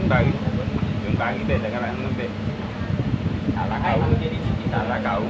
Yung bagi beda kan anu be. Salah Hai, kau. kamu jadi Salah kau.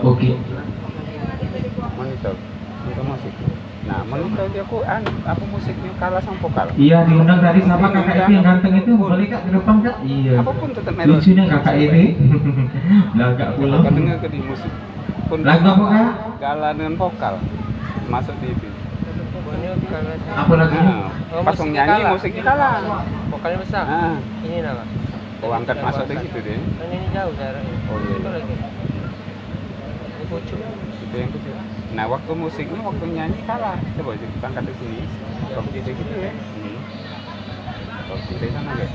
Oke. Monitor musik. Nah, monitor dia apa musiknya kalah sama vokal. Iya, diundang tadi sama kakak itu yang ganteng itu, boleh kak ke depan kak? Iya. Apapun tetap melodi. Lucunya kakak ini. Lagak pulang. Kau dengar ke di musik. Lagu apa kak? Kalah dengan vokal. Masuk di itu. Apa lagunya? Pas nyanyi musiknya kalah. Vokalnya besar. Ini nama. Oh, angkat masuk dari situ deh. Kan ini jauh jaraknya. Oh iya. Itu lagi. Ini pucuk. Itu yang kecil. Nah, waktu musiknya, waktu nyanyi kalah. Coba kita angkat di sini. Kalau kita gitu ya. Kalau kita sana ya.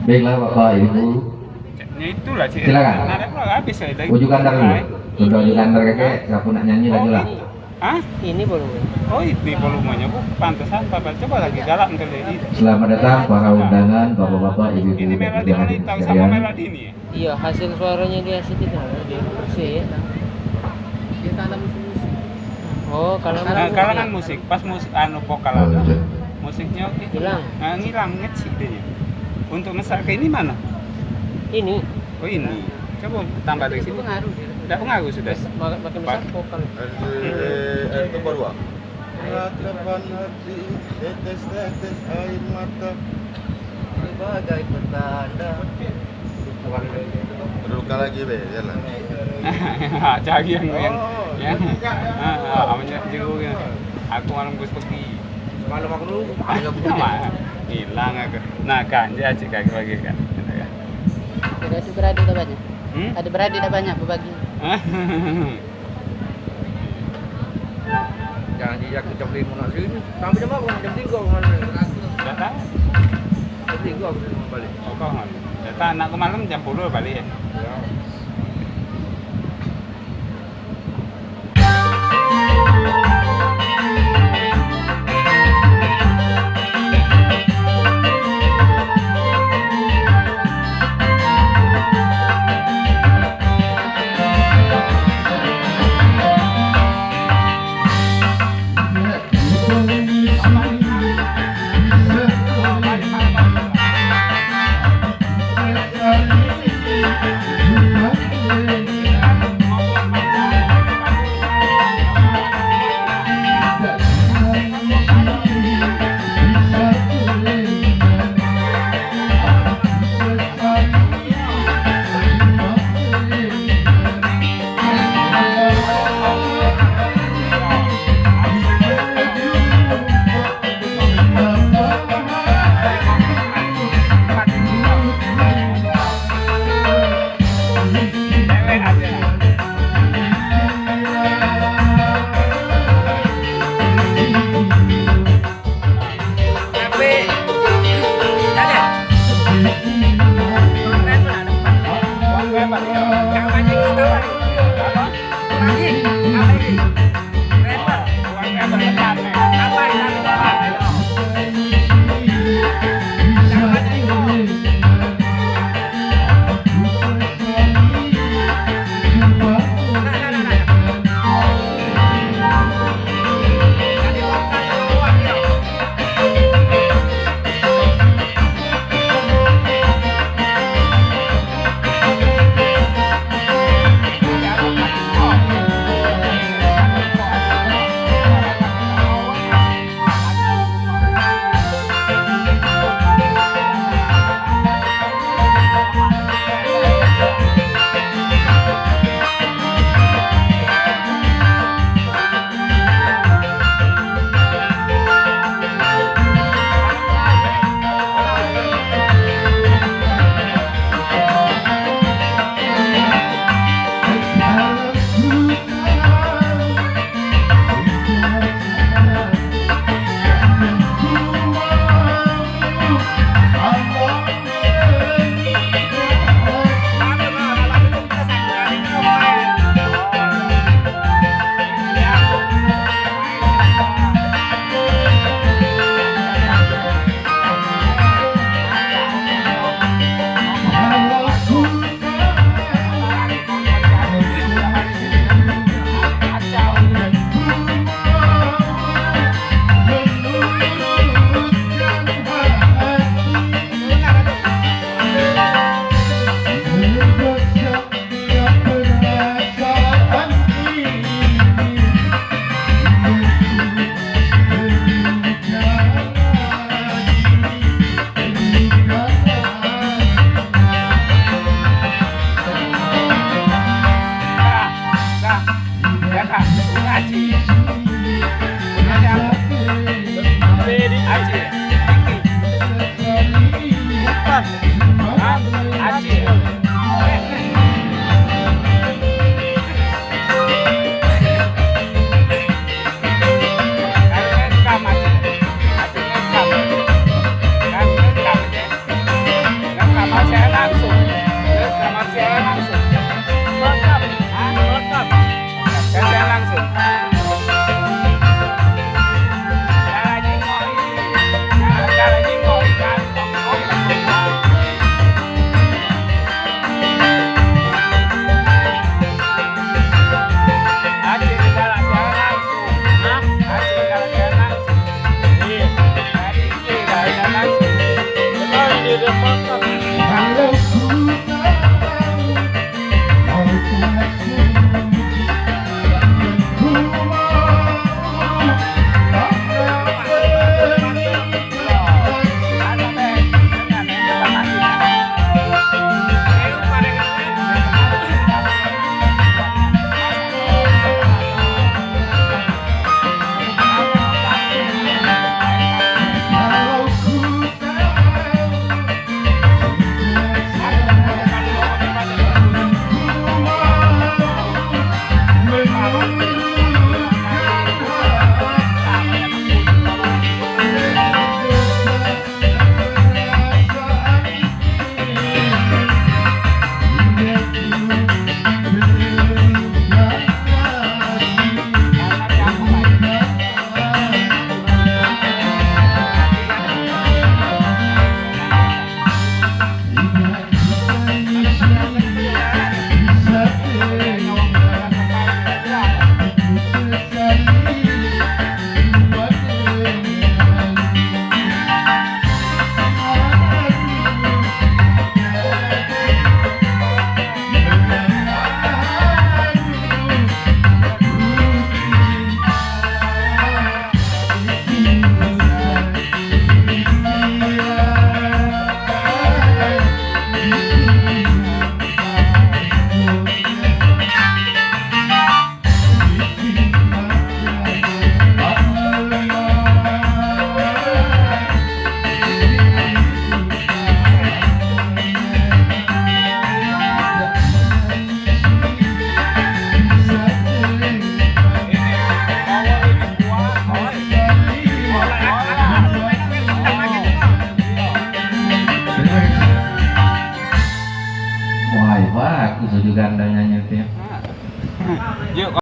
Baiklah Bapak Ibu. Ya itulah sih. Silakan. Ada pula habis saya. Ujuk kantor dulu. Sudah ujuk kantor kakek, nggak pun nak nyanyi lagi lah. Hah? Ini volume. Oh ini volumenya bu, pantesan Bapak coba lagi galak kali ini. Selamat datang para undangan, bapak-bapak, ibu-ibu, Ini dan melodi juga hadirin melintang sama sekalian. melodi ini ya? Iya, hasil suaranya dia sedikit dia bersih ya. Dia tanam musik. Oh, kalau Kalangan musik, pas musik anu vokal Oh, ada. iya. Musiknya itu Hilang. Ngilang ngecik dia. Untuk ngesak ke ini mana? ini Oh ini. Coba tambah dari Itu sini. pengaruh dia. Tidak pengaruh sudah. makin besar vokal. Itu baru Ratapan hati, tetes-tetes air mata Sebagai pertanda. Berluka lagi be, jalan. Cari yang amanya juga. Aku malam gue pergi. Malam aku dulu. Hilang aku. Nah ganja cik kaki lagi kan. Tidak itu beradik tak banyak. Hmm? Ada beradik tak banyak berbagi. Jangan dijak ke jam 5 nak sini. Sampai jam berapa? Jam 3 aku malam. Tidak tahu. Jam 3 aku mau balik. Oh kau malam. Tidak anak ke malam jam 10 balik ya. Ya. Bisa juga anda nyanyi itu ya. Yuk.